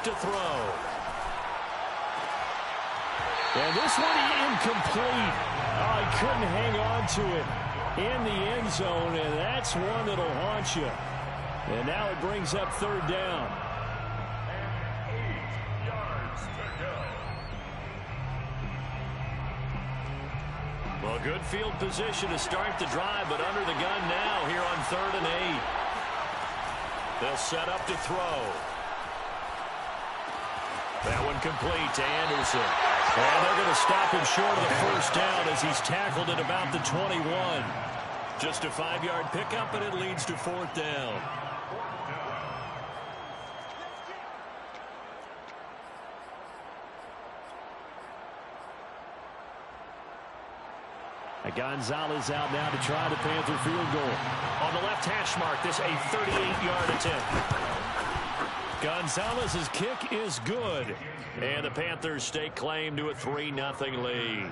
to throw. And this one incomplete. Oh, he couldn't hang on to it in the end zone, and that's one that'll haunt you. And now it brings up third down. And 8 yards to go. Well, good field position to start the drive, but under the gun now here on 3rd and 8. They'll set up to throw. That one complete to Anderson. And they're going to stop him short of the first down as he's tackled at about the 21. Just a 5-yard pickup, and it leads to 4th down. Gonzalez out now to try the Panther field goal. On the left hash mark, this a 38-yard attempt. Gonzalez's kick is good. And the Panthers stake claim to a 3-0 lead.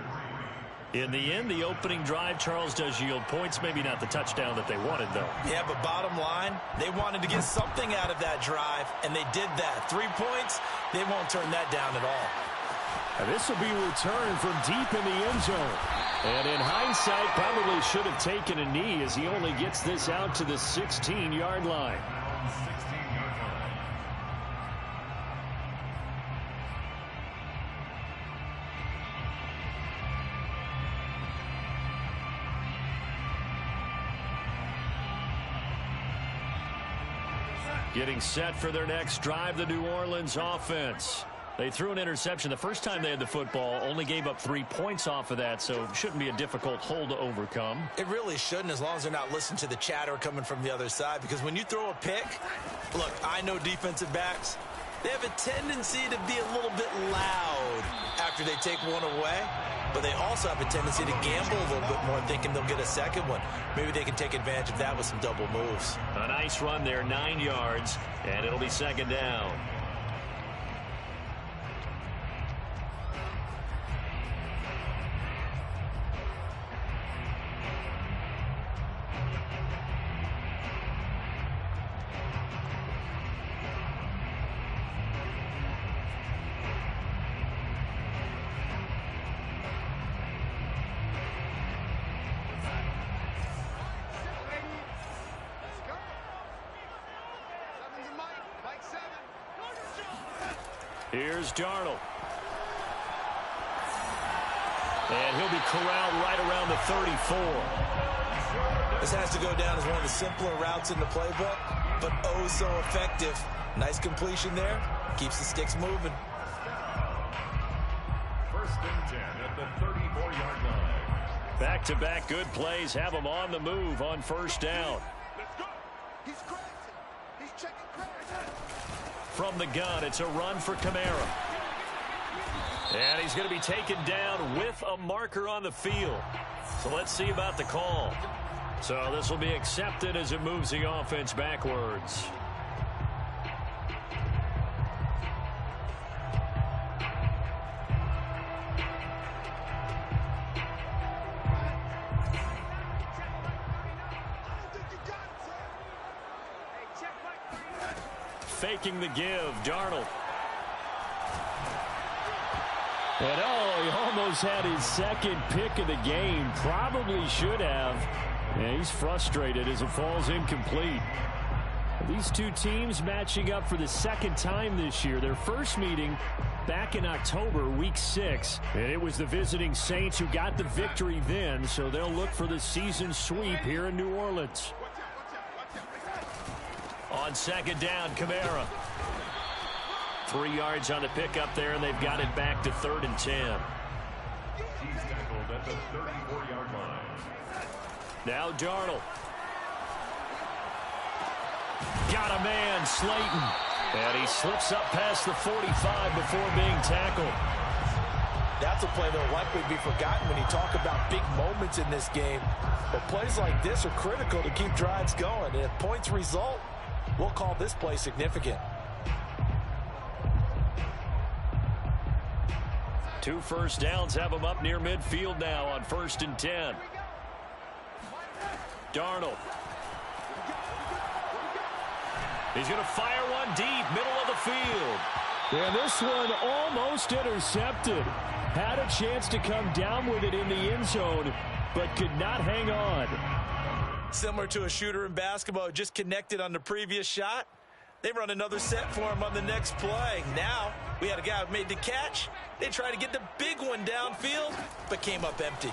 In the end, the opening drive, Charles, does yield points. Maybe not the touchdown that they wanted, though. Yeah, but bottom line, they wanted to get something out of that drive, and they did that. 3 points, they won't turn that down at all. And this will be returned from deep in the end zone. And in hindsight, probably should have taken a knee as he only gets this out to the 16-yard line. Getting set for their next drive, the New Orleans offense. They threw an interception the first time they had the football, only gave up 3 points off of that, so it shouldn't be a difficult hole to overcome. It really shouldn't, as long as they're not listening to the chatter coming from the other side, because when you throw a pick, look, I know defensive backs, they have a tendency to be a little bit loud after they take one away, but they also have a tendency to gamble a little bit more, thinking they'll get a second one. Maybe they can take advantage of that with some double moves. A nice run there, 9 yards, and it'll be 2nd down. Here's Darnold. And he'll be corralled right around the 34. This has to go down as one of the simpler routes in the playbook, but oh so effective. Nice completion there. Keeps the sticks moving. 1st and 10 at the 34-yard line. Back-to-back good plays have them on the move on 1st down. Let's go. He's crazy. He's checking crazy. From the gun, it's a run for Kamara. And he's going to be taken down with a marker on the field. So let's see about the call. So this will be accepted as it moves the offense backwards. Faking the give, Darnold. And oh, he almost had his second pick of the game. Probably should have. And he's frustrated as it falls incomplete. These two teams matching up for the 2nd time this year. Their first meeting back in October, week 6. And it was the visiting Saints who got the victory then. So they'll look for the season sweep here in New Orleans. On 2nd down, Kamara. 3 yards on the pickup there, and they've got it back to 3rd and 10. He's tackled at the 34-yard line. Now Darnold. Got a man, Slayton. And he slips up past the 45 before being tackled. That's a play that will likely be forgotten when you talk about big moments in this game. But plays like this are critical to keep drives going. And if points result, we'll call this play significant. 2 first downs have them up near midfield now on 1st and 10. Darnold. He's going to fire one deep, middle of the field. And this one almost intercepted. Had a chance to come down with it in the end zone, but could not hang on. Similar to a shooter in basketball who just connected on the previous shot. They run another set for him on the next play. Now, we had a guy who made the catch. They tried to get the big one downfield, but came up empty.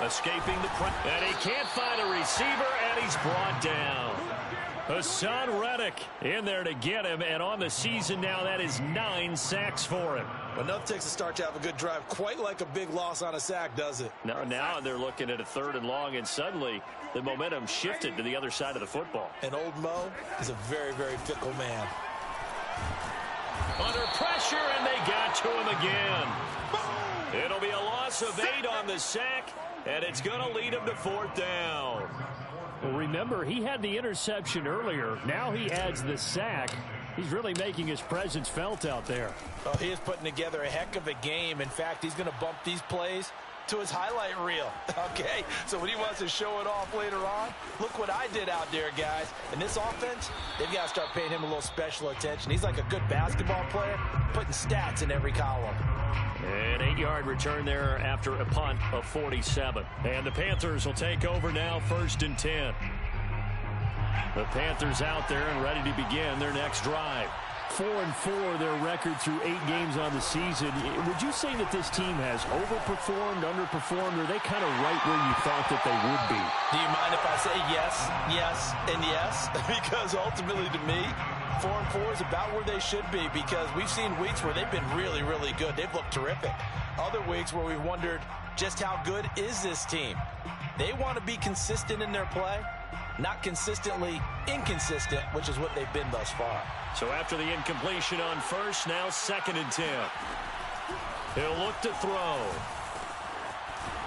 Escaping the press. And he can't find a receiver, and he's brought down. Hassan Reddick in there to get him, and on the season now, that is 9 sacks for him. Well, enough takes a start to have a good drive. Quite like a big loss on a sack, does it? Now they're looking at a 3rd and long, and suddenly the momentum shifted to the other side of the football. And old Mo is a very, very fickle man. Under pressure, and they got to him again. It'll be a loss of 8 on the sack, and it's going to lead him to 4th down. Well, remember, he had the interception earlier. Now he adds the sack. He's really making his presence felt out there. Oh, he is putting together a heck of a game. In fact, he's going to bump these plays to his highlight reel. Okay, so when he wants to show it off later on, look what I did out there, guys. In this offense, they've got to start paying him a little special attention. He's like a good basketball player, putting stats in every column. An 8-yard return there after a punt of 47. And the Panthers will take over now, 1st and 10. The Panthers out there and ready to begin their next drive. 4-4 their record through 8 games on the season. Would you say that this team has overperformed, underperformed, or are they kind of right where you thought that they would be? Do you mind if I say yes, yes, and yes? Because ultimately to me, 4-4 is about where they should be, because we've seen weeks where they've been really, really good. They've looked terrific. Other weeks where we've wondered just how good is this team. They want to be consistent in their play, not consistently inconsistent, which is what they've been thus far. So after the incompletion on 1st, now 2nd and 10. He'll look to throw.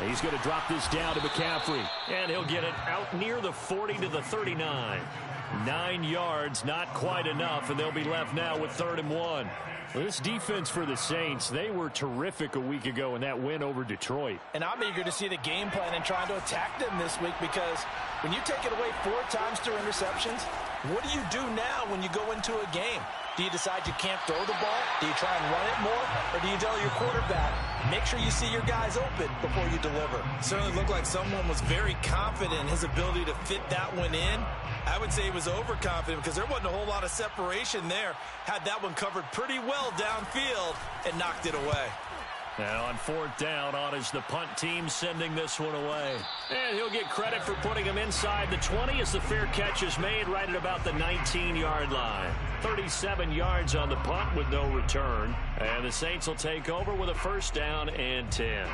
He's going to drop this down to McCaffrey, and he'll get it out near the 40 to the 39. 9 yards, not quite enough, and they'll be left now with 3rd and 1. Well, this defense for the Saints, they were terrific a week ago in that win over Detroit. And I'm eager to see the game plan and trying to attack them this week, because when you take it away 4 times through interceptions, what do you do now when you go into a game? Do you decide you can't throw the ball? Do you try and run it more? Or do you tell your quarterback, make sure you see your guys open before you deliver? Certainly looked like someone was very confident in his ability to fit that one in. I would say he was overconfident because there wasn't a whole lot of separation there. Had that one covered pretty well downfield and knocked it away. Now on 4th down, on is the punt team sending this one away. And he'll get credit for putting him inside the 20 as the fair catch is made right at about the 19-yard line. 37 yards on the punt with no return. And the Saints will take over with a 1st down and 10.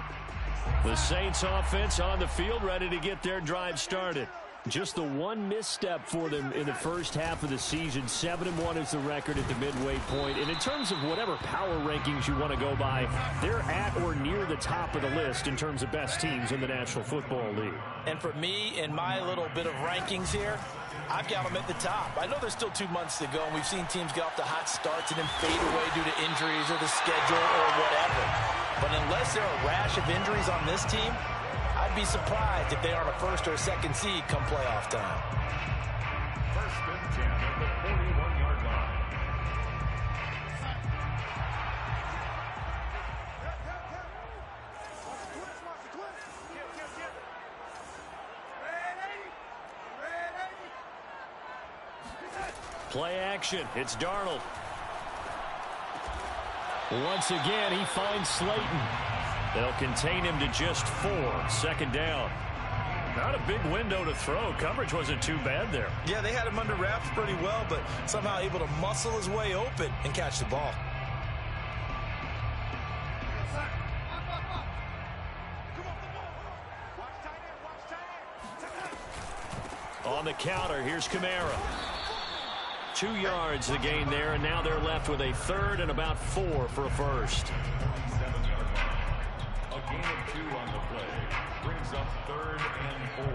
The Saints offense on the field ready to get their drive started. Just the one misstep for them in the first half of the season. 7-1 is the record at the midway point. And in terms of whatever power rankings you want to go by, they're at or near the top of the list in terms of best teams in the National Football League. And for me, in my little bit of rankings here, I've got them at the top. I know there's still 2 months to go, and we've seen teams get off to hot starts and then fade away due to injuries or the schedule or whatever. But unless there are a rash of injuries on this team, I'd be surprised if they aren't a 1st or a 2nd seed come playoff time. 1st and 10 at the 41-yard line. Play action. It's Darnold. Once again, he finds Slayton. They'll contain him to just 4. 2nd down. Not a big window to throw. Coverage wasn't too bad there. Yeah, they had him under wraps pretty well, but somehow able to muscle his way open and catch the ball. On the counter, here's Kamara. 2 yards the gain there, and now they're left with a 3rd and about 4 for a 1st. 7-yard line. A gain of 2 on the play brings up 3rd and 4.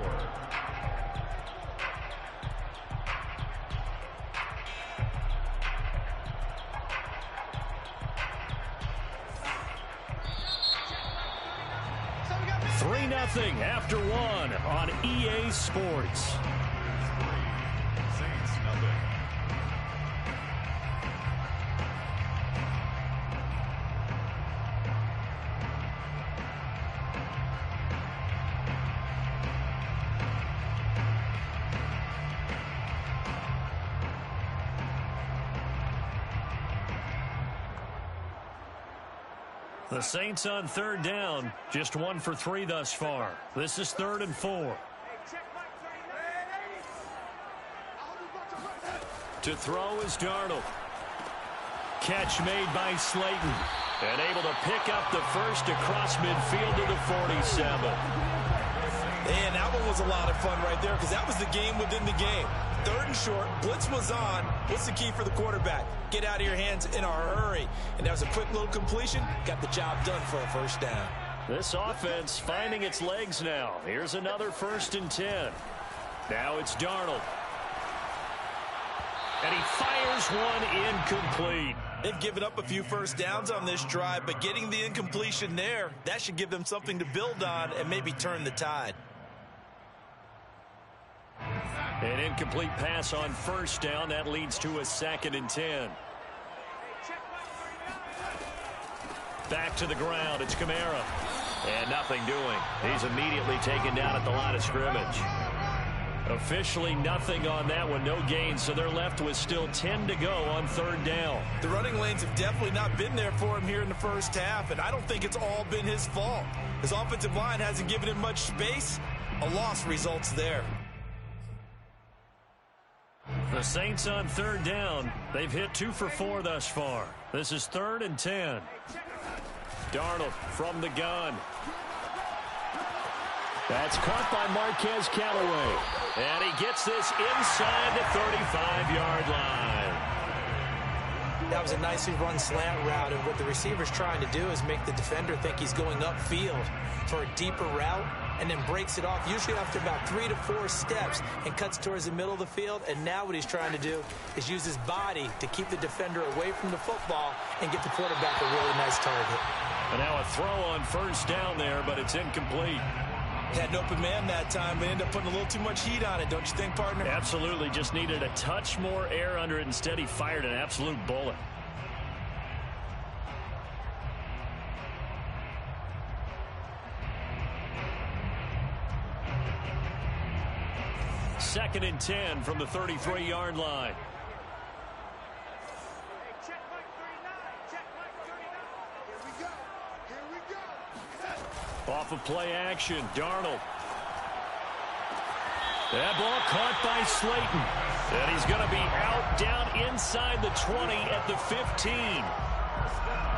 So 3-0 after 1 on EA Sports. The Saints on third down, just 1 for 3 thus far. This is 3rd and 4. To throw is Darnold. Catch made by Slayton. And able to pick up the first across midfield to the 47. And that one was a lot of fun right there because that was the game within the game. 3rd and short, blitz was on. What's the key for the quarterback? Get out of your hands in a hurry. And that was a quick little completion. Got the job done for a first down. This offense finding its legs now. Here's another 1st and 10. Now it's Darnold. And he fires one incomplete. They've given up a few first downs on this drive, but getting the incompletion there, that should give them something to build on and maybe turn the tide. An incomplete pass on 1st down. That leads to a 2nd and 10. Back to the ground. It's Kamara. And nothing doing. He's immediately taken down at the line of scrimmage. Officially nothing on that one. No gain. So they're left with still 10 to go on 3rd down. The running lanes have definitely not been there for him here in the first half, and I don't think it's all been his fault. His offensive line hasn't given him much space. A loss results there. The Saints on 3rd down. They've hit 2 for 4 thus far. This is 3rd and 10. Darnold from the gun. That's caught by Marquez Callaway. And he gets this inside the 35-yard line. That was a nicely run slant route, and what the receiver's trying to do is make the defender think he's going upfield for a deeper route, and then breaks it off, usually after about 3 to 4 steps, and cuts towards the middle of the field. And now what he's trying to do is use his body to keep the defender away from the football and get the quarterback a really nice target. And now a throw on 1st down there, but it's incomplete. Had an open man that time, but ended up putting a little too much heat on it, don't you think, partner? Absolutely. Just needed a touch more air under it. Instead, he fired an absolute bullet. Second and 10 from the 33-yard line. Off of play action, Darnold. That ball caught by Slayton. And he's going to be out down inside the 20 at the 15.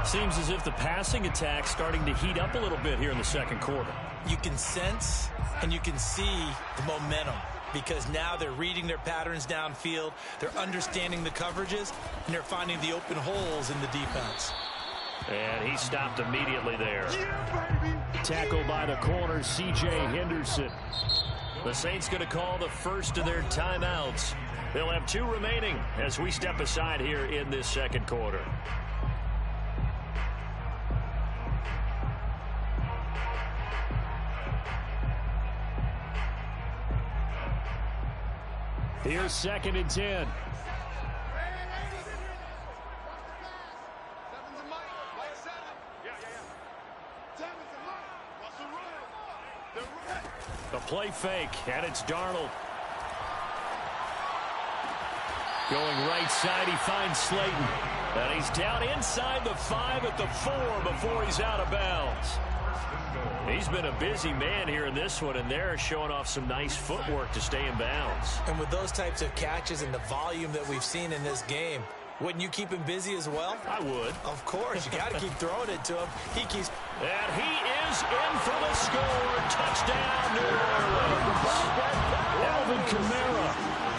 Seems as if the passing attack's starting to heat up a little bit here in the 2nd quarter. You can sense and you can see the momentum because now they're reading their patterns downfield, they're understanding the coverages, and they're finding the open holes in the defense. And he stopped immediately there. Tackled by the corner, C.J. Henderson. The Saints going to call the first of their timeouts. They'll have 2 remaining as we step aside here in this 2nd quarter. Here's 2nd and 10. A play fake, and it's Darnold. Going right side, he finds Slayton. And he's down inside the 5 at the 4 before he's out of bounds. He's been a busy man here in this one, and they're showing off some nice footwork to stay in bounds. And with those types of catches and the volume that we've seen in this game, wouldn't you keep him busy as well? I would. Of course. You got to keep throwing it to him. He keeps... And he is in for the score. Touchdown, New Orleans. Alvin Kamara,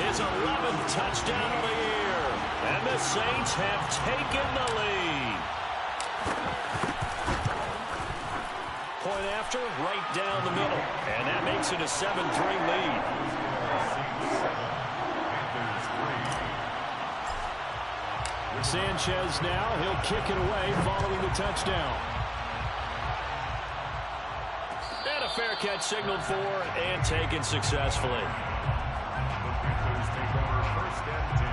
his 11th touchdown of the year. And the Saints have taken the lead. Point after, right down the middle. And that makes it a 7-3 lead. Sanchez now, he'll kick it away following the touchdown. And a fair catch signaled for and taken successfully. The Panthers take over 1st and 10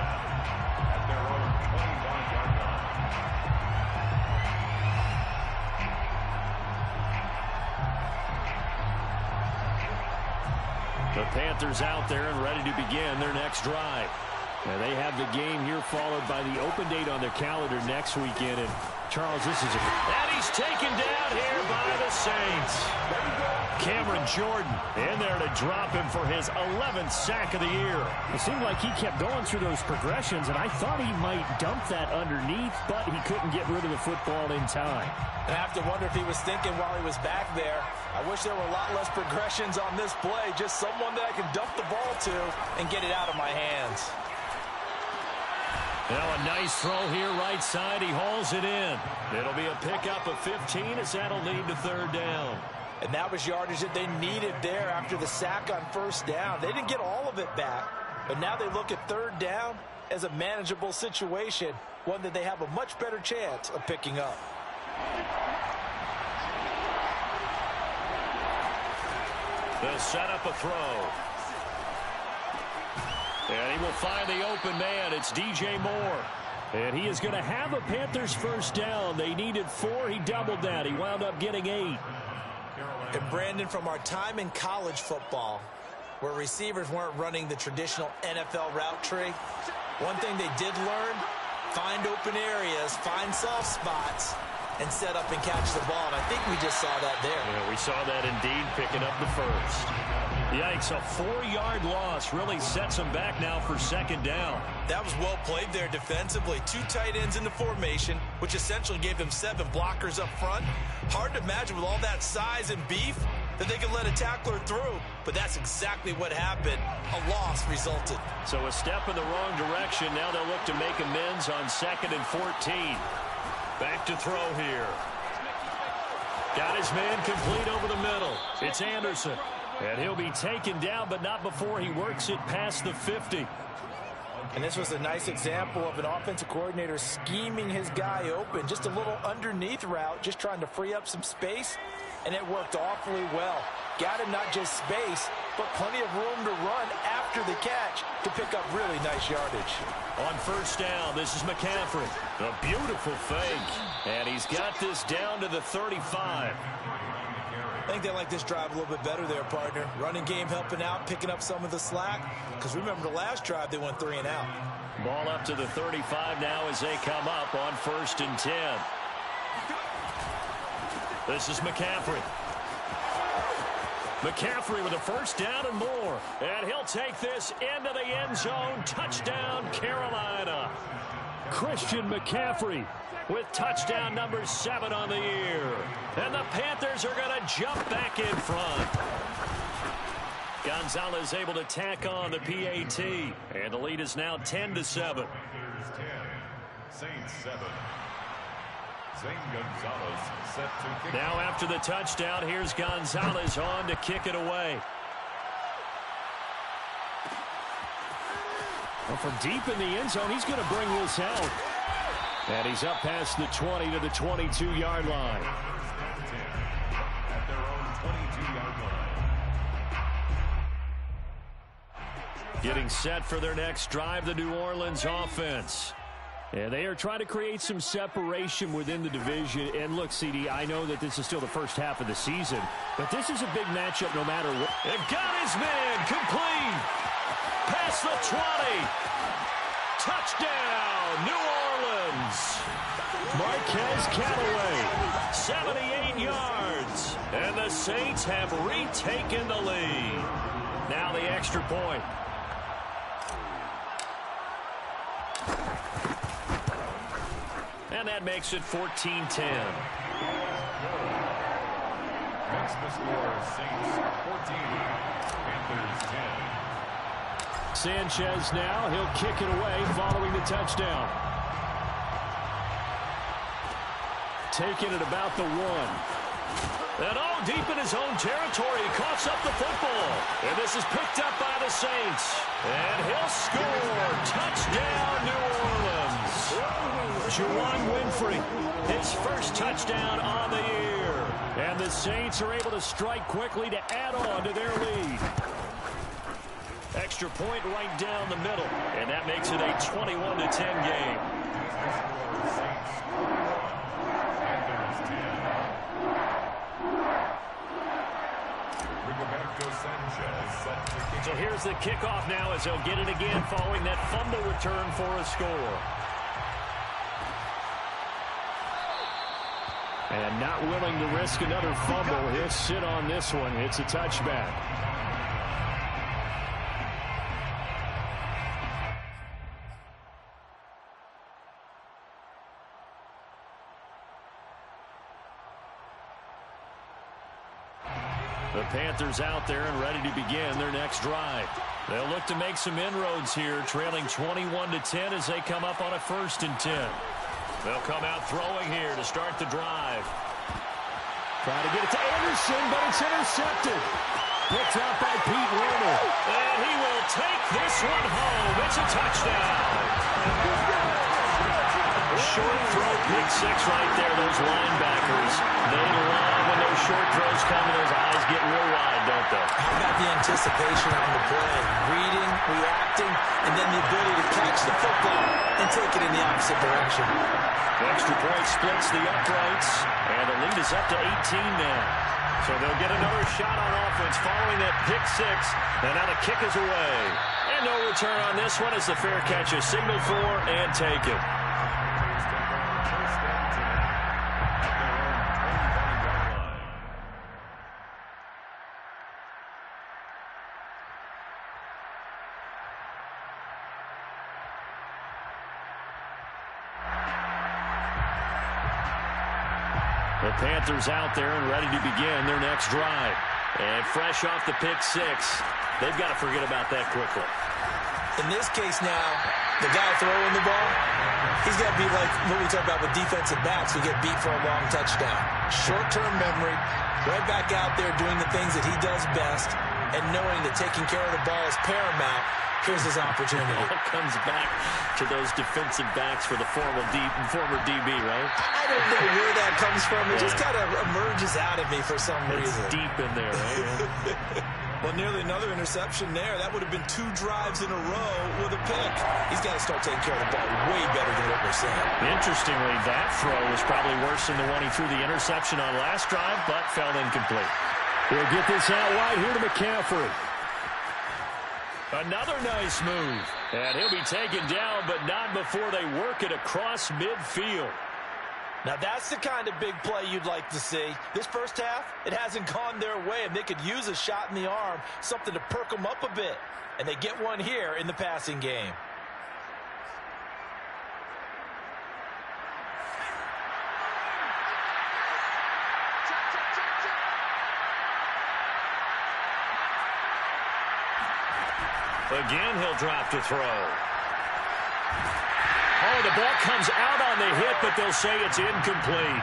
at their own 21-yard line. The Panthers out there and ready to begin their next drive. And they have the game here followed by the open date on their calendar next weekend. And Charles, this is and he's taken down here by the Saints. Cameron Jordan in there to drop him for his 11th sack of the year. It seemed like he kept going through those progressions, and I thought he might dump that underneath, but he couldn't get rid of the football in time. And I have to wonder if he was thinking while he was back there, I wish there were a lot less progressions on this play, just someone that I can dump the ball to and get it out of my hands. Now a nice throw here right side. He hauls it in. It'll be a pickup of 15 as that'll lead to third down. And that was yardage that they needed there after the sack on first down. They didn't get all of it back, but now they look at third down as a manageable situation, one that they have a much better chance of picking up. They'll set up a throw. And he will find the open man. It's DJ Moore. And he is going to have a Panthers first down. They needed 4. He doubled that. He wound up getting 8. And Brandon, from our time in college football, where receivers weren't running the traditional NFL route tree, one thing they did learn, find open areas, find soft spots, and set up and catch the ball. And I think we just saw that there. Yeah, we saw that indeed, picking up the first. Yikes, a 4-yard loss really sets them back now for second down. That was well played there defensively. 2 tight ends in the formation, which essentially gave them 7 blockers up front. Hard to imagine with all that size and beef that they could let a tackler through, but that's exactly what happened. A loss resulted. So a step in the wrong direction. Now they'll look to make amends on 2nd and 14. Back to throw here. Got his man complete over the middle. It's Anderson. And he'll be taken down, but not before he works it past the 50. And this was a nice example of an offensive coordinator scheming his guy open. Just a little underneath route, just trying to free up some space, and it worked awfully well. Got him not just space, but plenty of room to run after the catch to pick up really nice yardage. On first down, this is McCaffrey. A beautiful fake. And he's got this down to the 35. I think they like this drive a little bit better there, partner. Running game helping out, picking up some of the slack. Because remember the last drive, they went 3 and out. Ball up to the 35 now as they come up on 1st and 10. This is McCaffrey. McCaffrey with a first down and more. And he'll take this into the end zone. Touchdown, Carolina. Christian McCaffrey with touchdown number 7 on the year. And the Panthers are going to jump back in front. Gonzalez able to tack on the PAT. And the lead is now 10-7. 10, Saints 7. Zane Gonzalez set to kick. Now after the touchdown, here's Gonzalez on to kick it away. Well, from deep in the end zone, he's going to bring this out. And he's up past the 20 to the 22-yard line. At their own 22-yard line. Getting set for their next drive, the New Orleans offense. And they are trying to create some separation within the division. And look, CD, I know that this is still the first half of the season, but this is a big matchup no matter what. And got his man complete. Past the 20. Touchdown, New Orleans. Marquez Callaway, 78 yards. And the Saints have retaken the lead. Now the extra point. And that makes it 14-10. Next the score, Saints 14, Panthers 10. Sanchez now, he'll kick it away following the touchdown. Taking it about the 1. And deep in his own territory, he coughs up the football. And this is picked up by the Saints. And he'll score. Touchdown, New Orleans. Juwan Winfrey, his first touchdown on the year. And the Saints are able to strike quickly to add on to their lead. Extra point right down the middle. And that makes it a 21-10 game. So here's the kickoff now as they'll get it again following that fumble return for a score. And not willing to risk another fumble. He'll sit on this one. It's a touchback. The Panthers out there and ready to begin their next drive. They'll look to make some inroads here, trailing 21-10 as they come up on a 1st and 10. They'll come out throwing here to start the drive. Try to get it to Anderson, but it's intercepted. Picked up by Pete Werner. And he will take this one home. It's a touchdown. Short throw, pick six right there. Those linebackers, they love when those short throws come and those eyes get real wide, don't they? How about the anticipation on the play? Reading, reacting, and then the ability to catch the football and take it in the opposite direction. The extra point splits the uprights, and the lead is up to 18 now. So they'll get another shot on offense following that pick six, and now the kick is away. And no return on this one as the fair catch is signaled for and taken. The Panthers out there and ready to begin their next drive. And fresh off the pick six, they've got to forget about that quickly. In this case now, the guy throwing the ball, he's got to be like what we talk about with defensive backs who get beat for a long touchdown. Short-term memory, right back out there doing the things that he does best, and knowing that taking care of the ball is paramount. Here's his opportunity. It all comes back to those defensive backs for the former DB, right? I don't know where that comes from. It just kind of emerges out of me for some reason. It's deep in there, right? Well, nearly another interception there. That would have been 2 drives in a row with a pick. He's got to start taking care of the ball way better than what we're seeing. Interestingly, that throw was probably worse than the one he threw the interception on last drive, but fell incomplete. We'll get this out wide here to McCaffrey. Another nice move. And he'll be taken down, but not before they work it across midfield. Now, that's the kind of big play you'd like to see. This first half, it hasn't gone their way, and they could use a shot in the arm, something to perk them up a bit. And they get one here in the passing game. Again, he'll drop to throw. Oh, the ball comes out on the hit, but they'll say it's incomplete.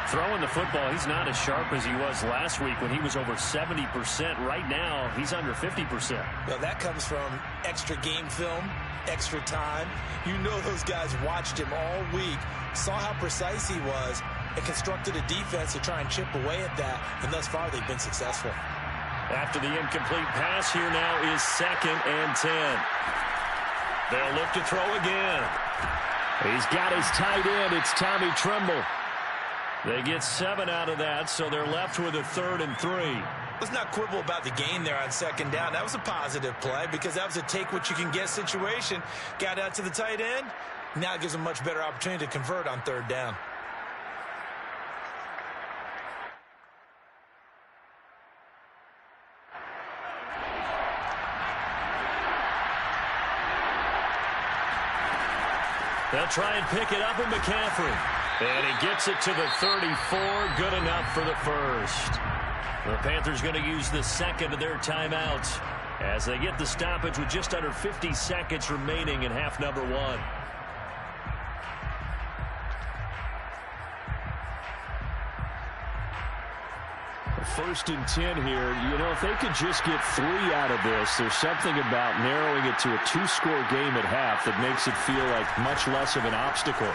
Throwing the football, he's not as sharp as he was last week when he was over 70%. Right now, he's under 50%. Well, that comes from extra game film, extra time. You know those guys watched him all week, saw how precise he was, and constructed a defense to try and chip away at that, and thus far they've been successful. After the incomplete pass, here now is 2nd and 10. They'll look to throw again. He's got his tight end. It's Tommy Tremble. They get 7 out of that, so they're left with a 3rd and 3. Let's not quibble about the gain there on 2nd down. That was a positive play because that was a take-what-you-can-get situation. Got out to the tight end. Now it gives them a much better opportunity to convert on 3rd down. They'll try and pick it up with McCaffrey. And he gets it to the 34. Good enough for the first. The Panthers going to use the 2nd of their timeouts as they get the stoppage with just under 50 seconds remaining in half number 1. First and 10 here. You know, if they could just get 3 out of this, there's something about narrowing it to a 2-score game at half that makes it feel like much less of an obstacle.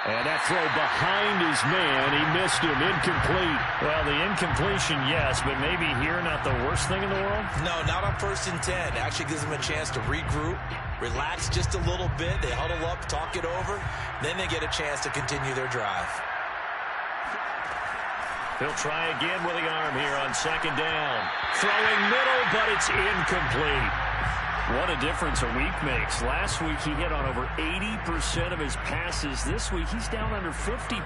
And that throw behind his man, he missed him, incomplete. Well, the incompletion, yes, but maybe here not the worst thing in the world? No, not on 1st and 10. Actually gives them a chance to regroup, relax just a little bit. They huddle up, talk it over. Then they get a chance to continue their drive. He'll try again with the arm here on second down. Throwing middle, but it's incomplete. What a difference a week makes. Last week he hit on over 80% of his passes. This week he's down under 50%.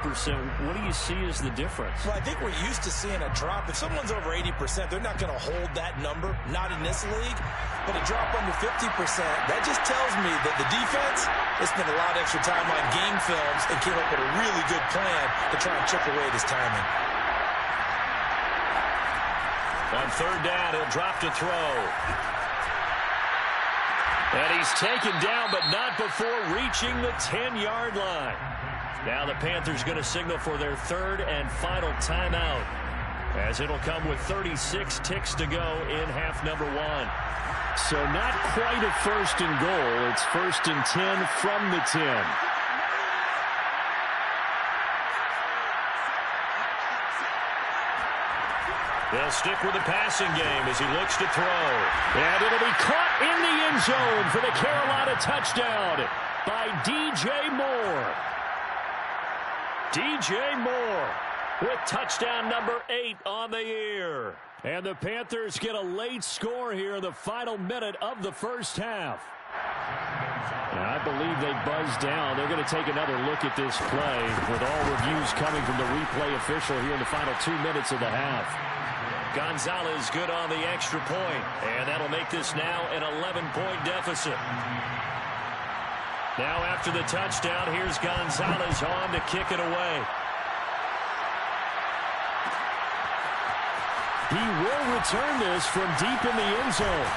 What do you see as the difference? Well, I think we're used to seeing a drop. If someone's over 80%, they're not going to hold that number, not in this league. But a drop under 50%, that just tells me that the defense has spent a lot of extra time on game films and came up with a really good plan to try and chip away at his timing. On third down, he'll drop to throw. And he's taken down, but not before reaching the 10-yard line. Now the Panthers going to signal for their third and final timeout, as it'll come with 36 ticks to go in half number one. So not quite a first and goal. It's first and 10 from the 10. They'll stick with the passing game as he looks to throw. And it'll be caught in the end zone for the Carolina touchdown by DJ Moore. DJ Moore with touchdown number 8 on the year. And the Panthers get a late score here in the final minute of the first half. And I believe they buzzed down. They're going to take another look at this play with all reviews coming from the replay official here in the final 2 minutes of the half. Gonzalez good on the extra point, and that'll make this now an 11-point deficit. Now after the touchdown, here's Gonzalez on to kick it away. He will return this from deep in the end zone.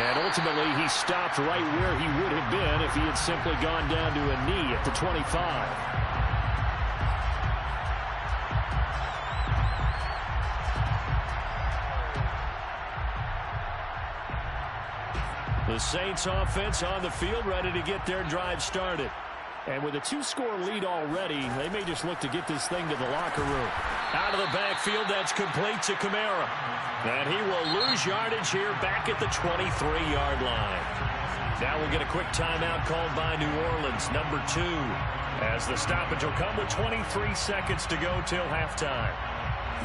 And ultimately, he stopped right where he would have been if he had simply gone down to a knee at the 25. The Saints offense on the field, ready to get their drive started. And with a 2-score lead already, they may just look to get this thing to the locker room. Out of the backfield, that's complete to Kamara. And he will lose yardage here back at the 23-yard line. Now we'll get a quick timeout called by New Orleans, number 2. As the stoppage will come with 23 seconds to go till halftime.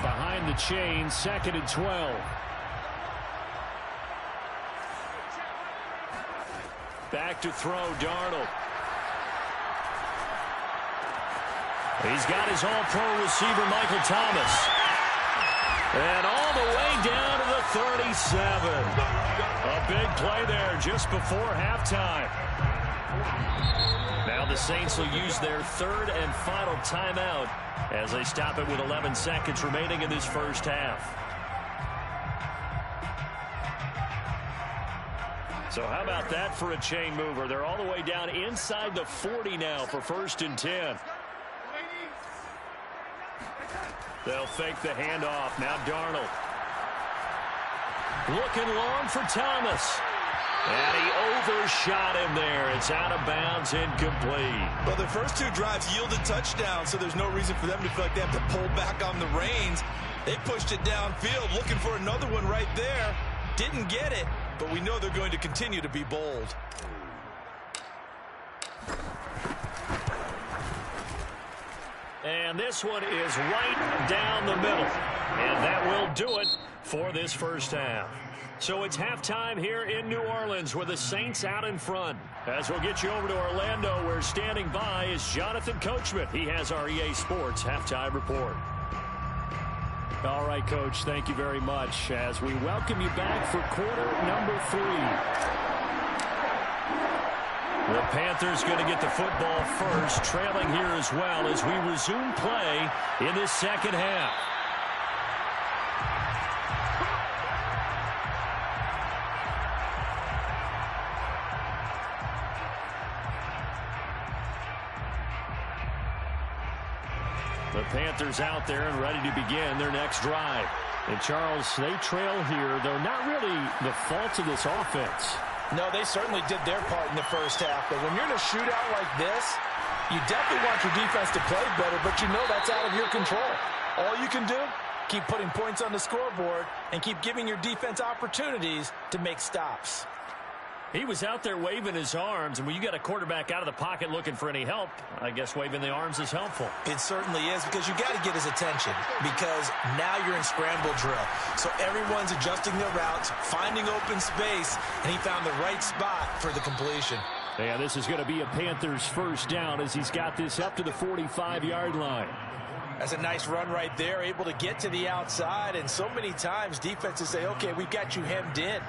Behind the chain, 2nd and 12. Back to throw, Darnold. He's got his all-pro receiver, Michael Thomas. And all the way down to the 37. A big play there just before halftime. Now the Saints will use their third and final timeout as they stop it with 11 seconds remaining in this first half. So how about that for a chain mover? They're all the way down inside the 40 now for 1st and 10. They'll fake the handoff. Now Darnold. Looking long for Thomas. And he overshot him there. It's out of bounds, incomplete. Well, the first 2 drives yielded touchdowns, so there's no reason for them to feel like they have to pull back on the reins. They pushed it downfield, looking for another one right there. Didn't get it, but we know they're going to continue to be bold. And this one is right down the middle. And that will do it for this first half. So it's halftime here in New Orleans with the Saints out in front. As we'll get you over to Orlando, where standing by is Jonathan Coachman. He has our EA Sports halftime report. All right, Coach, thank you very much as we welcome you back for quarter number 3. The Panthers going to get the football first, trailing here as well as we resume play in this second half. The Panthers out there and ready to begin their next drive. And Charles, they trail here, though not really the fault of this offense. No, they certainly did their part in the first half. But when you're in a shootout like this, you definitely want your defense to play better, but you know that's out of your control. All you can do, keep putting points on the scoreboard and keep giving your defense opportunities to make stops. He was out there waving his arms, and when you got a quarterback out of the pocket looking for any help, I guess waving the arms is helpful. It certainly is, because you got to get his attention, because now you're in scramble drill. So everyone's adjusting their routes, finding open space, and he found the right spot for the completion. Yeah, this is going to be a Panthers first down as he's got this up to the 45-yard line. That's a nice run right there, able to get to the outside, and so many times defenses say, okay, we've got you hemmed in.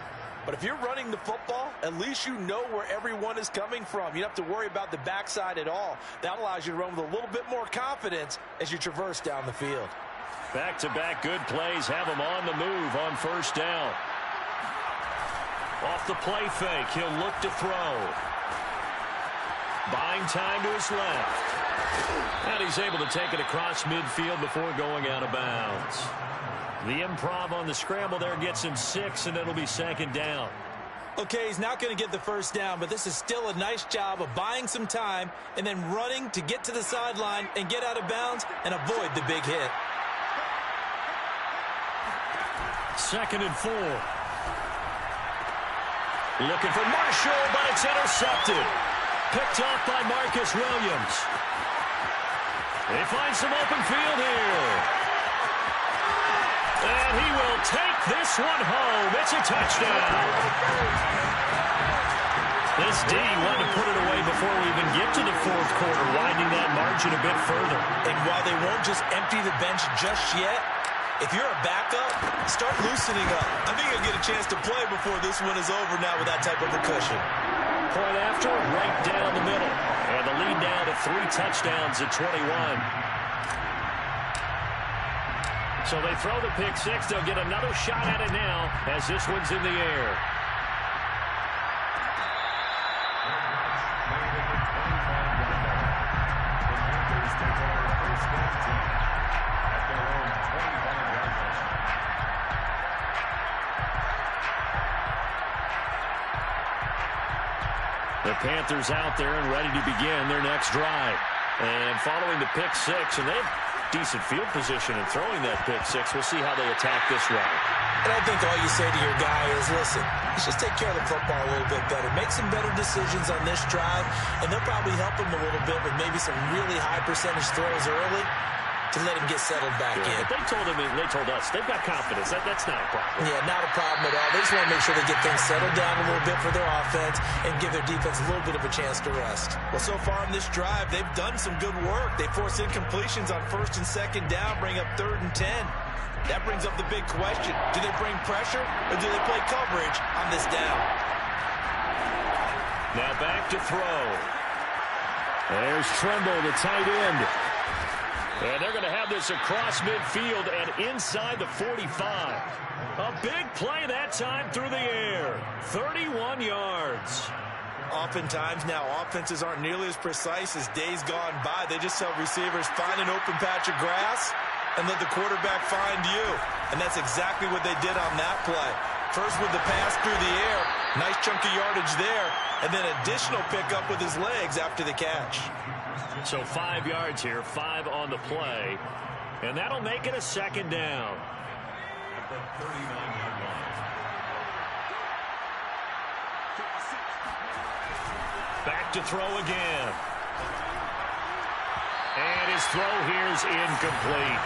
But if you're running the football, at least you know where everyone is coming from. You don't have to worry about the backside at all. That allows you to run with a little bit more confidence as you traverse down the field. Back-to-back good plays have him on the move on first down. Off the play fake, he'll look to throw. Buying time to his left. And he's able to take it across midfield before going out of bounds. The improv on the scramble there gets him 6, and it'll be second down. Okay, he's not going to get the first down, but this is still a nice job of buying some time and then running to get to the sideline and get out of bounds and avoid the big hit. 2nd and 4. Looking for Marshall, but it's intercepted. Picked off by Marcus Williams. They find some open field here. And he will take this one home. It's a touchdown. This D wanted to put it away before we even get to the fourth quarter, widening that margin a bit further. And while they won't just empty the bench just yet, if you're a backup, start loosening up. I think you'll get a chance to play before this one is over now with that type of a cushion. Point after, right down the middle. And the lead now to 3 touchdowns at 21. So they throw the pick 6. They'll get another shot at it now as this one's in the air. The Panthers out there and ready to begin their next drive. And following the pick 6, and they have decent field position in throwing that pick 6. We'll see how they attack this round. And I think all you say to your guy is, listen, let's just take care of the football a little bit better. Make some better decisions on this drive, and they'll probably help him a little bit with maybe some really high percentage throws early to let him get settled back in. They told us they've got confidence. That's not a problem. Yeah, not a problem at all. They just want to make sure they get things settled down a little bit for their offense and give their defense a little bit of a chance to rest. Well, so far in this drive, they've done some good work. They force incompletions on 1st and 2nd down, bring up 3rd and 10. That brings up the big question. Do they bring pressure or do they play coverage on this down? Now back to throw. There's Tremble, the tight end. And they're going to have this across midfield and inside the 45. A big play that time through the air. 31 yards. Oftentimes now offenses aren't nearly as precise as days gone by. They just tell receivers, find an open patch of grass and let the quarterback find you. And that's exactly what they did on that play. First with the pass through the air. Nice chunk of yardage there. And then additional pickup with his legs after the catch. So 5 yards here, 5 on the play. And that'll make it a 2nd down. Back to throw again. And his throw here's incomplete.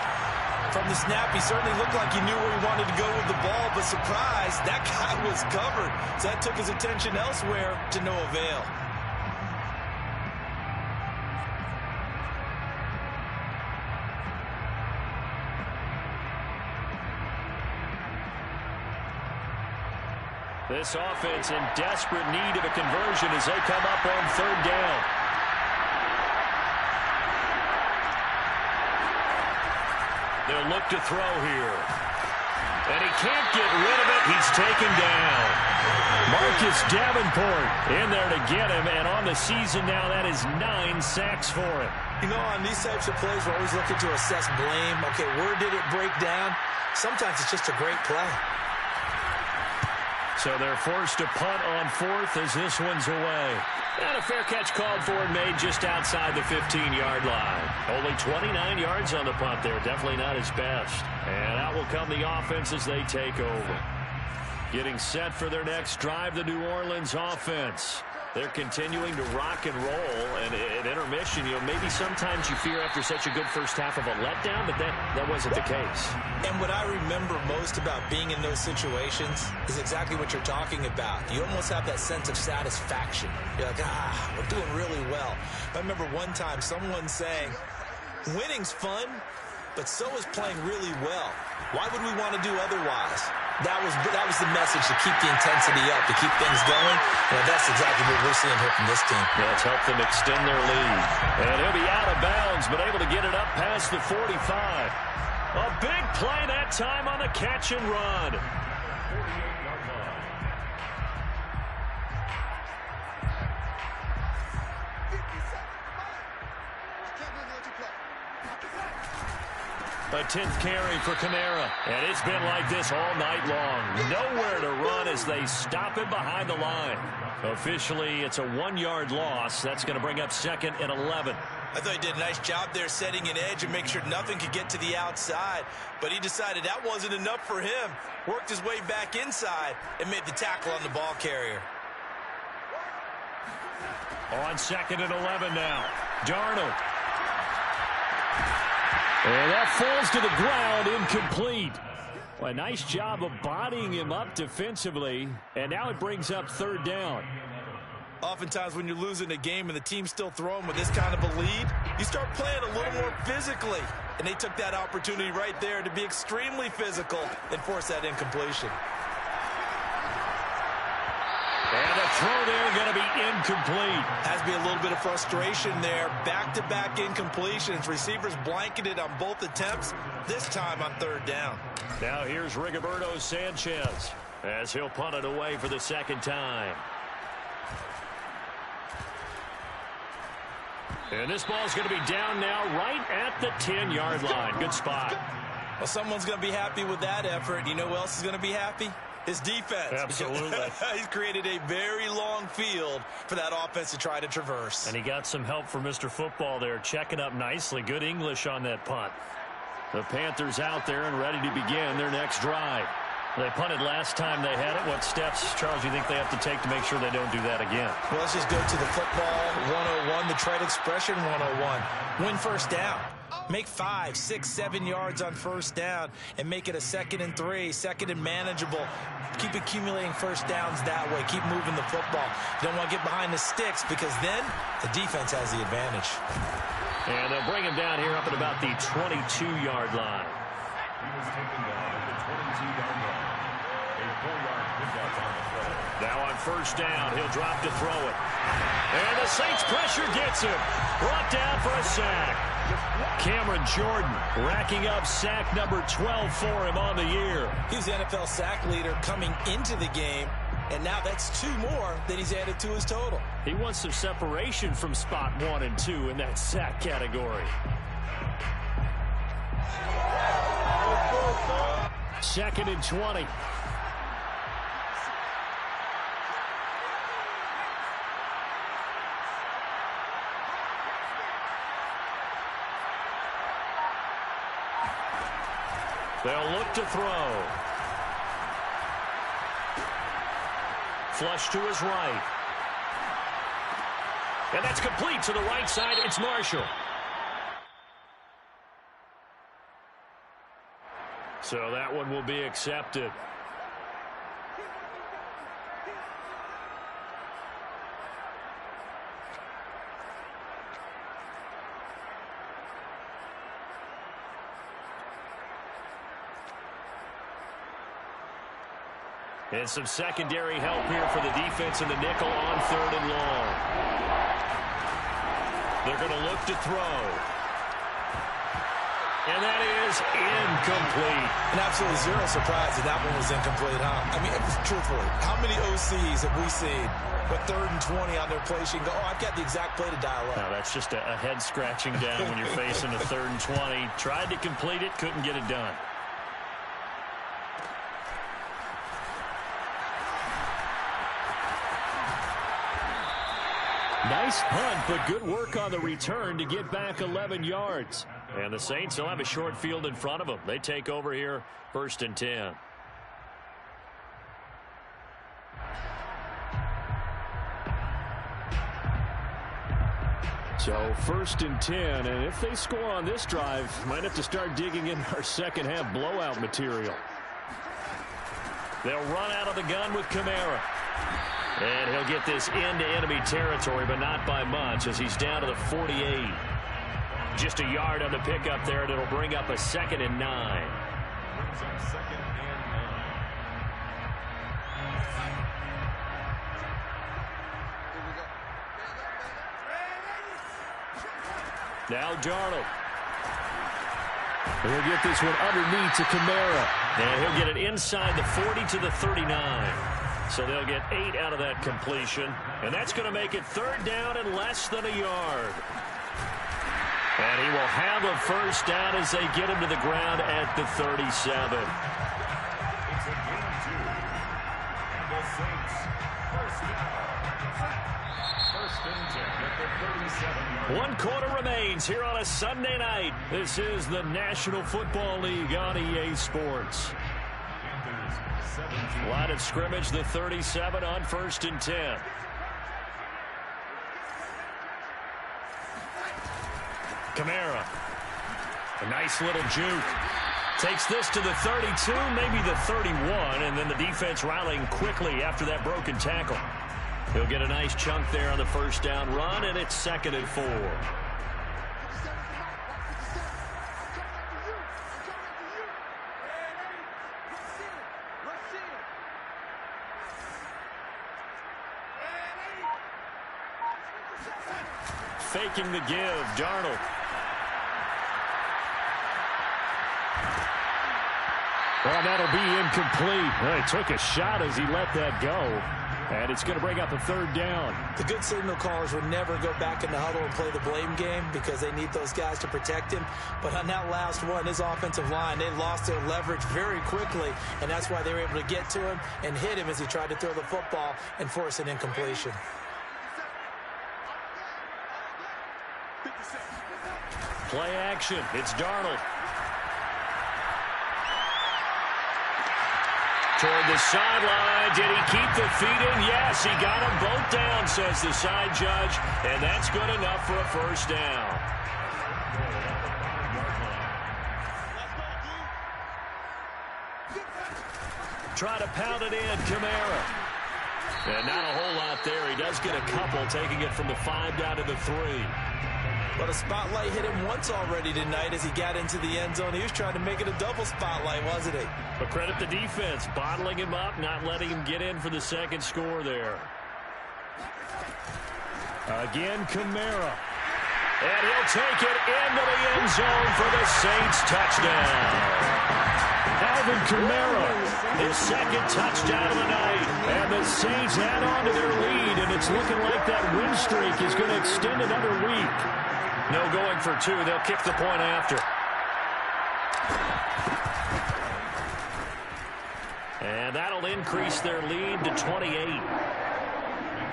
From the snap, he certainly looked like he knew where he wanted to go with the ball, but surprise, that guy was covered. So that took his attention elsewhere to no avail. This offense in desperate need of a conversion as they come up on 3rd down. They'll look to throw here. And he can't get rid of it. He's taken down. Marcus Davenport in there to get him. And on the season now, that is 9 sacks for him. You know, on these types of plays, we're always looking to assess blame. Okay, where did it break down? Sometimes it's just a great play. So they're forced to punt on 4th as this one's away. And a fair catch called for and made just outside the 15-yard line. Only 29 yards on the punt there. Definitely not his best. And out will come the offense as they take over. Getting set for their next drive, the New Orleans offense. They're continuing to rock and roll, and at intermission, maybe sometimes you fear after such a good first half of a letdown, but that wasn't the case. And what I remember most about being in those situations is exactly what you're talking about. You almost have that sense of satisfaction. You're like, we're doing really well. I remember one time someone saying, winning's fun, but so is playing really well. Why would we want to do otherwise? That was the message, to keep the intensity up, to keep things going. That's exactly what we're seeing here from this team. Yeah, it's helped them extend their lead. And he'll be out of bounds, but able to get it up past the 45. A big play that time on the catch and run. A 10th carry for Kamara. And it's been like this all night long. Nowhere to run as they stop him behind the line. Officially, it's a 1-yard loss. That's going to bring up 2nd and 11. I thought he did a nice job there setting an edge and make sure nothing could get to the outside. But he decided that wasn't enough for him. Worked his way back inside and made the tackle on the ball carrier. On 2nd and 11 now. Darnold. And that falls to the ground, incomplete. Well, a nice job of bodying him up defensively. And now it brings up 3rd down. Oftentimes when you're losing a game and the team's still throwing with this kind of a lead, you start playing a little more physically. And they took that opportunity right there to be extremely physical and force that incompletion. And the throw there going to be incomplete. Has to be a little bit of frustration there. Back-to-back incompletions. Receivers blanketed on both attempts, this time on 3rd down. Now here's Rigoberto Sanchez as he'll punt it away for the 2nd time. And this ball's going to be down now right at the 10-yard line. Good spot. Well, someone's going to be happy with that effort. You know who else is going to be happy? His defense. Absolutely. He's created a very long field for that offense to try to traverse. And he got some help from Mr. Football there, checking up nicely. Good English on that punt. The Panthers out there and ready to begin their next drive. They punted last time they had it. What steps, Charles, do you think they have to take to make sure they don't do that again? Well, let's just go to the football 101, the trade expression 101. Win first down. Make 5, 6, 7 yards on first down and make it a 2nd and 3, 2nd and manageable. Keep accumulating first downs that way. Keep moving the football. You don't want to get behind the sticks because then the defense has the advantage. And they'll bring him down here up at about the 22-yard line. Now on first down, he'll drop to throw it. And the Saints pressure gets him. Brought down for a sack. Cameron Jordan racking up sack number 12 for him on the year. He's the NFL sack leader coming into the game, and now that's 2 more that he's added to his total. He wants some separation from spot 1 and 2 in that sack category. 2nd and 20. They'll look to throw. Flush to his right. And that's complete to the right side. It's Marshall. So that one will be accepted. And some secondary help here for the defense in the nickel on 3rd and long. They're going to look to throw. And that is incomplete. And absolutely zero surprise that that one was incomplete, huh? I mean, truthfully, how many OCs have we seen with 3rd and 20 on their play sheet and go, oh, I've got the exact play to dial up? No, that's just a head scratching down when you're facing a 3rd and 20. Tried to complete it, couldn't get it done. Nice punt, but good work on the return to get back 11 yards. And the Saints will have a short field in front of them. They take over here 1st and 10. So 1st and 10, and if they score on this drive, might have to start digging in our second half blowout material. They'll run out of the gun with Kamara. And he'll get this into enemy territory, but not by much as he's down to the 48. Just a yard on the pickup there, and it'll bring up a 2nd and 9. Brings up 2nd and 9. Now Darnold. He'll get this one underneath to Kamara. And he'll get it inside the 40 to the 39. So they'll get 8 out of that completion. And that's going to make it 3rd down and less than a yard. And he will have a 1st down as they get him to the ground at the 37. It's a gain 2. And the Saints, 1st down. 1st and 10 at the 37. 1 quarter remains here on a Sunday night. This is the National Football League on EA Sports. Line of scrimmage, the 37 on 1st and 10. Kamara. A nice little juke. Takes this to the 32, maybe the 31, and then the defense rallying quickly after that broken tackle. He'll get a nice chunk there on the 1st down run, and it's 2nd and 4. Faking the give, Darnold. Well, that'll be incomplete. Well, he took a shot as he let that go. And it's going to bring up a 3rd down. The good signal callers would never go back in the huddle and play the blame game because they need those guys to protect him. But on that last one, his offensive line, they lost their leverage very quickly, and that's why they were able to get to him and hit him as he tried to throw the football and force an incompletion. Play action. It's Darnold. Toward the sideline. Did he keep the feet in? Yes, he got them both down, says the side judge. And that's good enough for a 1st down. Try to pound it in, Kamara. And not a whole lot there. He does get a couple, taking it from the 5 down to the 3. But a spotlight hit him once already tonight as he got into the end zone. He was trying to make it a double spotlight, wasn't he? But credit the defense, bottling him up, not letting him get in for the 2nd score there. Again, Kamara. And he'll take it into the end zone for the Saints touchdown. Alvin Kamara. His 2nd touchdown of the night. And the Saints add on to their lead, and it's looking like that win streak is going to extend another week. No going for 2. They'll kick the point after. And that'll increase their lead to 28. Makes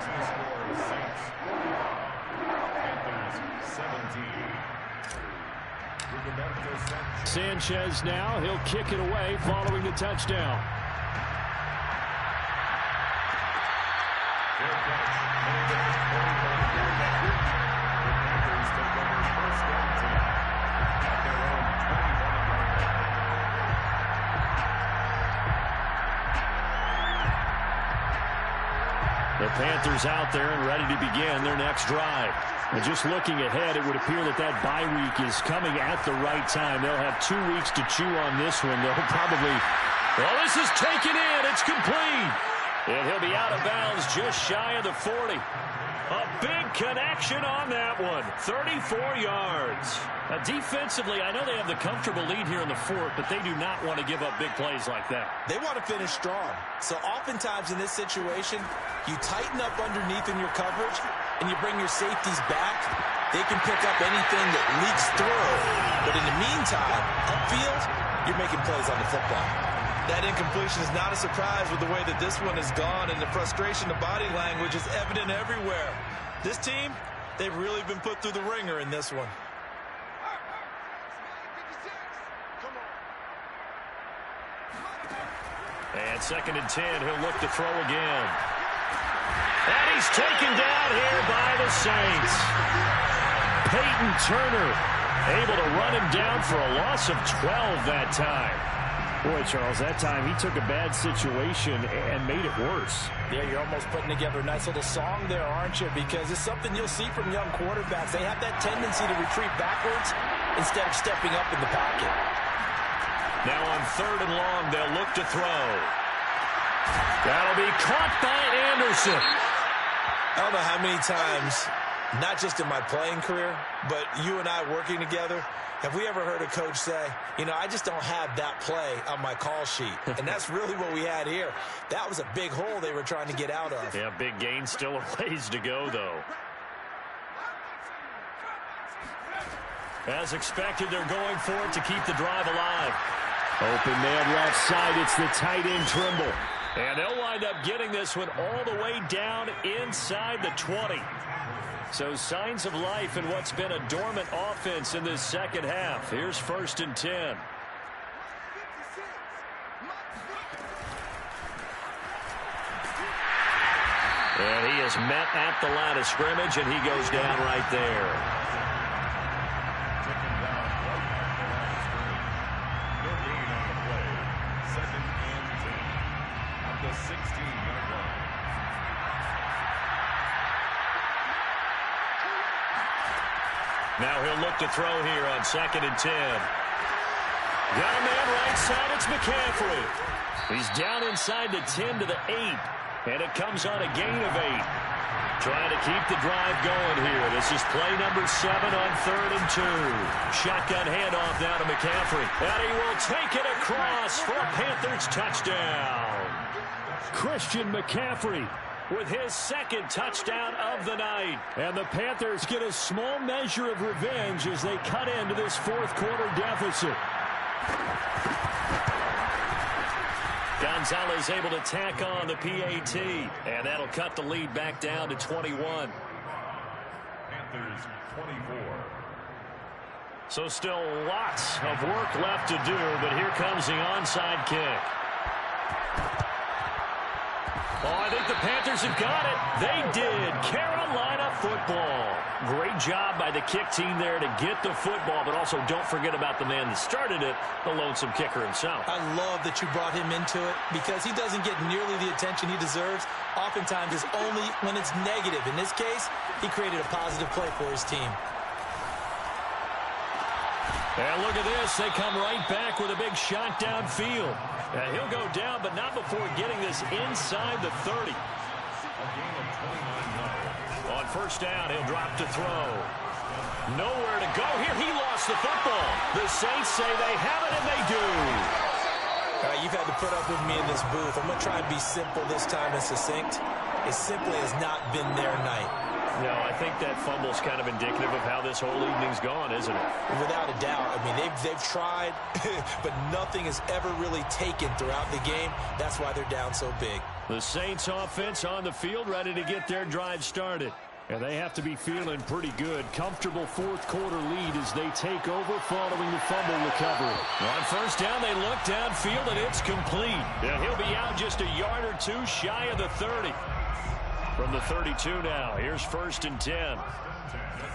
the score the Saints. Panthers 17. Roberto Sanchez now. He'll kick it away following the touchdown. The Panthers out there and ready to begin their next drive. And just looking ahead, it would appear that that bye week is coming at the right time. They'll have 2 weeks to chew on this one. They'll probably... Well, this is taken in. It's complete. And he'll be out of bounds just shy of the 40. A big connection on that one. 34 yards. Now, defensively, I know they have the comfortable lead here in the 4th, but they do not want to give up big plays like that. They want to finish strong. So oftentimes in this situation, you tighten up underneath in your coverage, and you bring your safeties back. They can pick up anything that leaks through. But in the meantime, upfield, you're making plays on the football. That incompletion is not a surprise with the way that this one has gone, and the frustration, the body language is evident everywhere. This team, they've really been put through the ringer in this one. And 2nd and 10, he'll look to throw again. And he's taken down here by the Saints. Peyton Turner able to run him down for a loss of 12 that time. Boy, Charles, that time he took a bad situation and made it worse. Yeah, you're almost putting together a nice little song there, aren't you? Because it's something you'll see from young quarterbacks. They have that tendency to retreat backwards instead of stepping up in the pocket. Now on 3rd and long, they'll look to throw. That'll be caught by Anderson. I don't know how many times, not just in my playing career, but you and I working together, have we ever heard a coach say, you know, I just don't have that play on my call sheet? And that's really what we had here. That was a big hole they were trying to get out of. Yeah, big gain, still a ways to go, though. As expected, they're going for it to keep the drive alive. Open man left side, it's the tight end Trimble. And they'll wind up getting this one all the way down inside the 20. So signs of life in what's been a dormant offense in this second half. Here's 1st and 10. And he is met at the line of scrimmage, and he goes down right there. Now he'll look to throw here on 2nd and 10. Got a man right side. It's McCaffrey. He's down inside the 10 to the 8. And it comes on a gain of 8. Trying to keep the drive going here. This is play number 7 on 3rd and 2. Shotgun handoff now to McCaffrey. And he will take it across for a Panthers touchdown. Christian McCaffrey with his 2nd touchdown of the night. And the Panthers get a small measure of revenge as they cut into this 4th quarter deficit. Gonzalez able to tack on the PAT. And that'll cut the lead back down to 21. Panthers 24. So still lots of work left to do, but here comes the onside kick. Oh, I think the Panthers have got it. They did. Carolina football. Great job by the kick team there to get the football, but also don't forget about the man that started it, the lonesome kicker himself. I love that you brought him into it because he doesn't get nearly the attention he deserves. Oftentimes it's only when it's negative. In this case, he created a positive play for his team. And look at this. They come right back with a big shot downfield. And he'll go down, but not before getting this inside the 30. On 1st down, he'll drop to throw. Nowhere to go here. He lost the football. The Saints say they have it, and they do. You've had to put up with me in this booth. I'm going to try and be simple this time and succinct. It simply has not been their night. No, I think that fumble's kind of indicative of how this whole evening's gone, isn't it? Without a doubt. I mean, they've tried, but nothing is ever really taken throughout the game. That's why they're down so big. The Saints offense on the field ready to get their drive started. And they have to be feeling pretty good. Comfortable 4th quarter lead as they take over following the fumble recovery. On 1st down, they look downfield, and it's complete. And he'll be out just a yard or two shy of the 30. From the 32 now, here's 1st and 10. At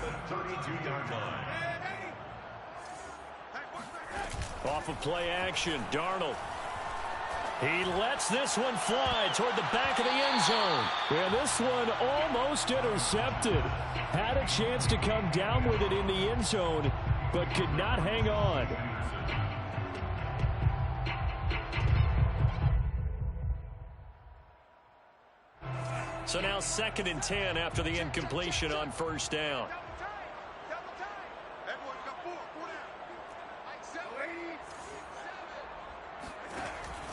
the 32-yard line. Off of play action, Darnold. He lets this one fly toward the back of the end zone. And this one almost intercepted. Had a chance to come down with it in the end zone, but could not hang on. So now 2nd and 10 after the incompletion on 1st down.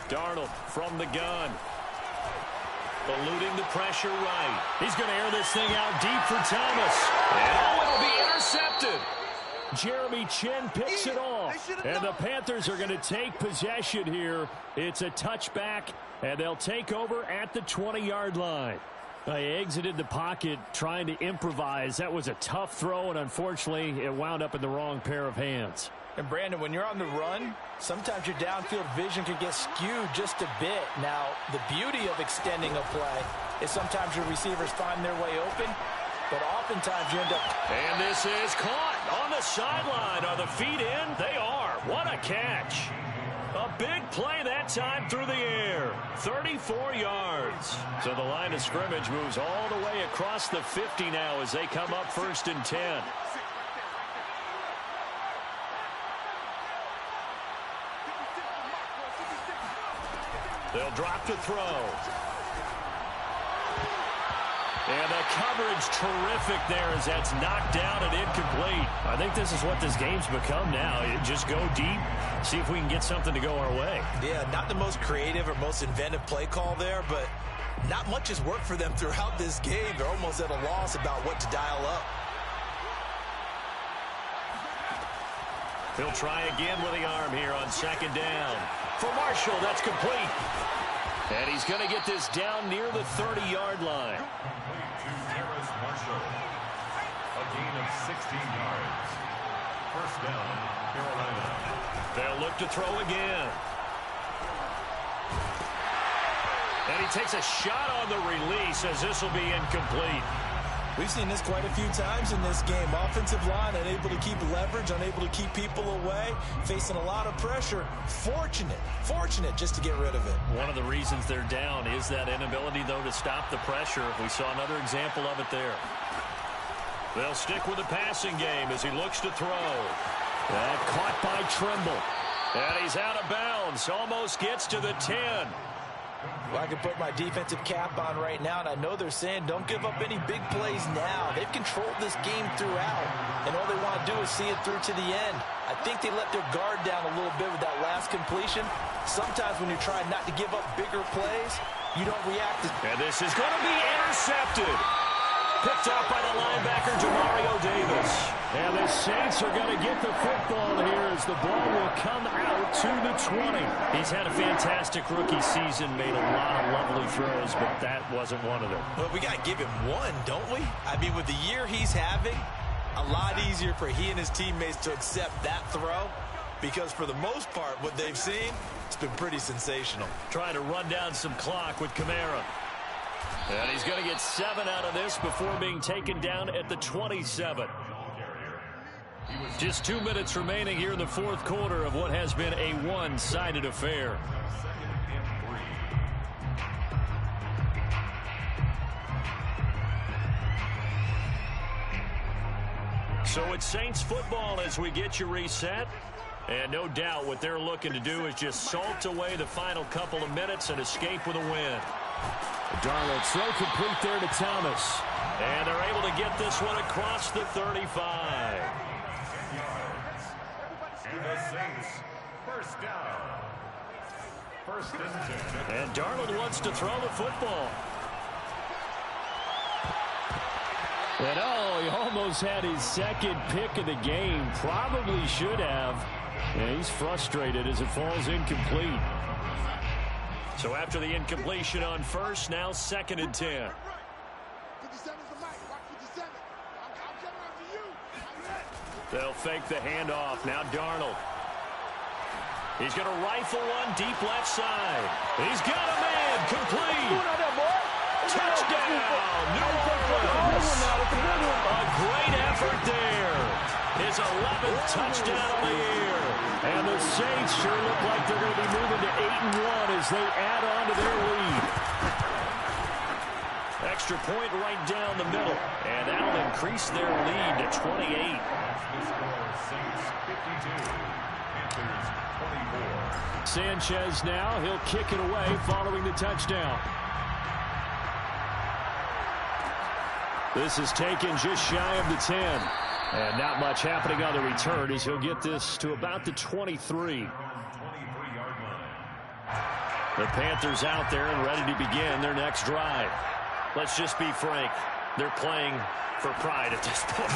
Darnold from the gun. Eluding the pressure right. He's going to air this thing out deep for Thomas. And it'll be intercepted. Jeremy Chin picks it off. And the Panthers are going to take possession here. It's a touchback, and they'll take over at the 20-yard line. They exited the pocket trying to improvise. That was a tough throw, and unfortunately, it wound up in the wrong pair of hands. And, Brandon, when you're on the run, sometimes your downfield vision can get skewed just a bit. Now, the beauty of extending a play is sometimes your receivers find their way open, but oftentimes you end up... And this is caught on the sideline. Are the feet in? They are. What a catch. A big play that time through the air. 34 yards. So the line of scrimmage moves all the way across the 50 now as they come up 1st and 10. They'll drop to throw. And the coverage terrific there as that's knocked down and incomplete. I think this is what this game's become now. You just go deep, see if we can get something to go our way. Yeah, not the most creative or most inventive play call there, but not much has worked for them throughout this game. They're almost at a loss about what to dial up. He'll try again with the arm here on 2nd down. For Marshall, that's complete. And he's going to get this down near the 30-yard line. Marshall. A gain of 16 yards. 1st down, Carolina. They'll look to throw again. And he takes a shot on the release as this will be incomplete. We've seen this quite a few times in this game. Offensive line unable to keep leverage, unable to keep people away, facing a lot of pressure. Fortunate just to get rid of it. One of the reasons they're down is that inability, though, to stop the pressure. We saw another example of it there. They'll stick with the passing game as he looks to throw. That caught by Trimble. And he's out of bounds. Almost gets to the 10. Well, I can put my defensive cap on right now, and I know they're saying don't give up any big plays now. They've controlled this game throughout, and all they want to do is see it through to the end. I think they let their guard down a little bit with that last completion. Sometimes when you're trying not to give up bigger plays, you don't react. And this is going to be intercepted. Picked off by the linebacker, Demario Davis. And the Saints are going to get the football here as the ball will come out to the 20. He's had a fantastic rookie season, made a lot of lovely throws, but that wasn't one of them. Well, we got to give him one, don't we? I mean, with the year he's having, a lot easier for he and his teammates to accept that throw, because for the most part, what they've seen, it's been pretty sensational. Trying to run down some clock with Kamara. And he's going to get 7 out of this before being taken down at the 27. Just 2 minutes remaining here in the 4th quarter of what has been a one-sided affair. So it's Saints football as we get you reset. And no doubt what they're looking to do is just salt away the final couple of minutes and escape with a win. Darnold throw complete there to Thomas. And they're able to get this one across the 35. And the Saints, 1st down. 1st and 10. And Darnold wants to throw the football. And oh, he almost had his 2nd pick of the game. Probably should have. And he's frustrated as it falls incomplete. So after the incompletion on 1st, now 2nd and 10. They'll fake the handoff. Now Darnold. He's going to rifle one deep left side. He's got a man. Complete. Touchdown. New Orleans. A great effort there. His 11th touchdown of the year. And the Saints sure look like they're going to be moving to 8-1 as they add on to their lead. Extra point right down the middle. And that'll increase their lead to 28. Saints 52. Panthers 24. Sanchez now. He'll kick it away following the touchdown. This is taken just shy of the 10. And not much happening on the return as he'll get this to about the 23. 23-yard line. The Panthers out there and ready to begin their next drive. Let's just be frank. They're playing for pride at this point.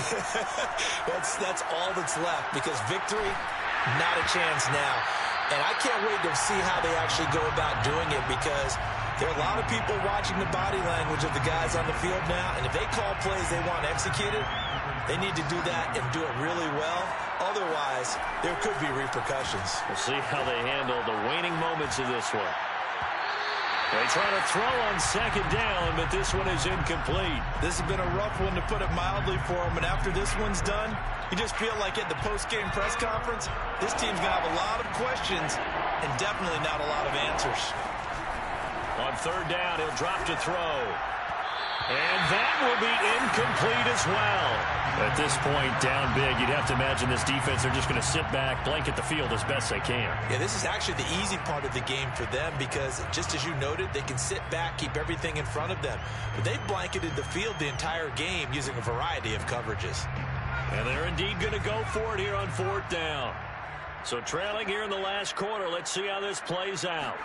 That's all that's left, because victory, not a chance now. And I can't wait to see how they actually go about doing it, because there are a lot of people watching the body language of the guys on the field now, and if they call plays they want executed, they need to do that and do it really well. Otherwise, there could be repercussions. We'll see how they handle the waning moments of this one. They try to throw on second down, but this one is incomplete. This has been a rough one, to put it mildly, for him. And after this one's done, you just feel like at the post-game press conference, this team's going to have a lot of questions and definitely not a lot of answers. On third down, he'll drop to throw. And that will be incomplete as well. At this point, down big, you'd have to imagine this defense, they're just going to sit back, blanket the field as best they can. Yeah, this is actually the easy part of the game for them because, just as you noted, they can sit back, keep everything in front of them. But they've blanketed the field the entire game using a variety of coverages. And they're indeed going to go for it here on fourth down. So trailing here in the last quarter, let's see how this plays out.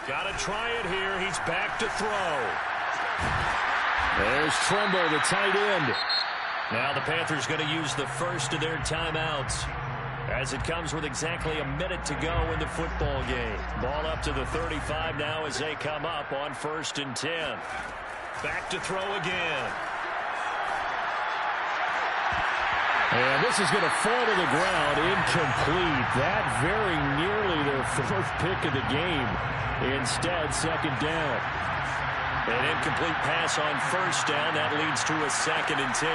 Got to try it here. He's back to throw. There's Trimble, the tight end. Now the Panthers going to use the first of their timeouts as it comes with exactly a minute to go in the football game. Ball up to the 35 now as they come up on 1st and 10. Back to throw again. And this is going to fall to the ground, incomplete. That very nearly their 4th pick of the game. Instead, second down. An incomplete pass on 1st down. That leads to a 2nd and 10.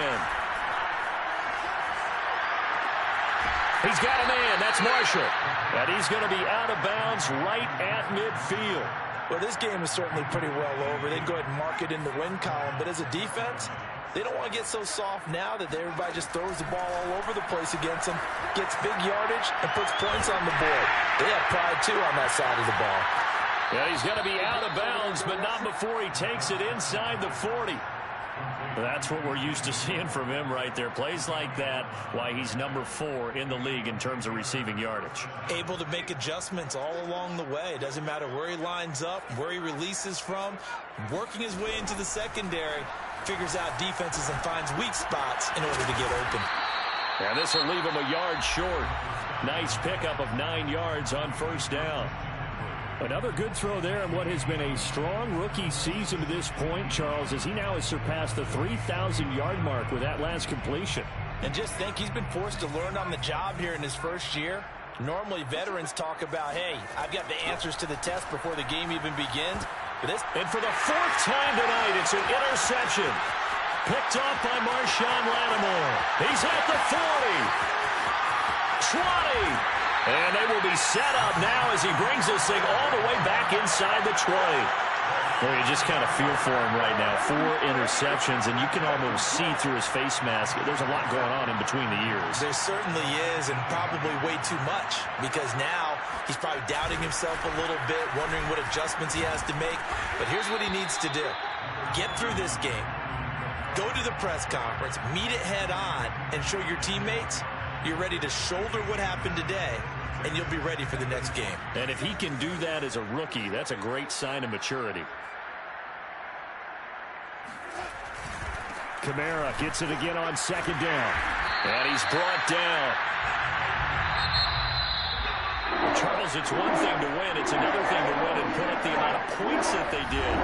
He's got a man. That's Marshall. And he's going to be out of bounds right at midfield. Well, this game is certainly pretty well over. They can go ahead and mark it in the win column. But as a defense, they don't want to get so soft now that everybody just throws the ball all over the place against them, gets big yardage, and puts points on the board. They have pride, too, on that side of the ball. Yeah, he's going to be out of bounds, but not before he takes it inside the 40. That's what we're used to seeing from him right there. Plays like that, why he's number 4 in the league in terms of receiving yardage. Able to make adjustments all along the way. Doesn't matter where he lines up, where he releases from. Working his way into the secondary, figures out defenses and finds weak spots in order to get open. And this will leave him a yard short. Nice pickup of 9 yards on 1st down. Another good throw there in what has been a strong rookie season to this point, Charles, as he now has surpassed the 3,000-yard mark with that last completion. And just think, he's been forced to learn on the job here in his first year. Normally, veterans talk about, hey, I've got the answers to the test before the game even begins. And for the 4th time tonight, it's an interception. Picked off by Marshawn Lattimore. He's at the 40. 20. And they will be set up now as he brings this thing all the way back inside the 20. Well, you just kind of feel for him right now. 4 interceptions, and you can almost see through his face mask. There's a lot going on in between the ears. There certainly is, and probably way too much, because now he's probably doubting himself a little bit, wondering what adjustments he has to make. But here's what he needs to do. Get through this game. Go to the press conference, meet it head on, and show your teammates you're ready to shoulder what happened today, and you'll be ready for the next game. And if he can do that as a rookie, that's a great sign of maturity. Kamara gets it again on 2nd down. And he's brought down. Charles, it's one thing to win. It's another thing to win and put up the amount of points that they did.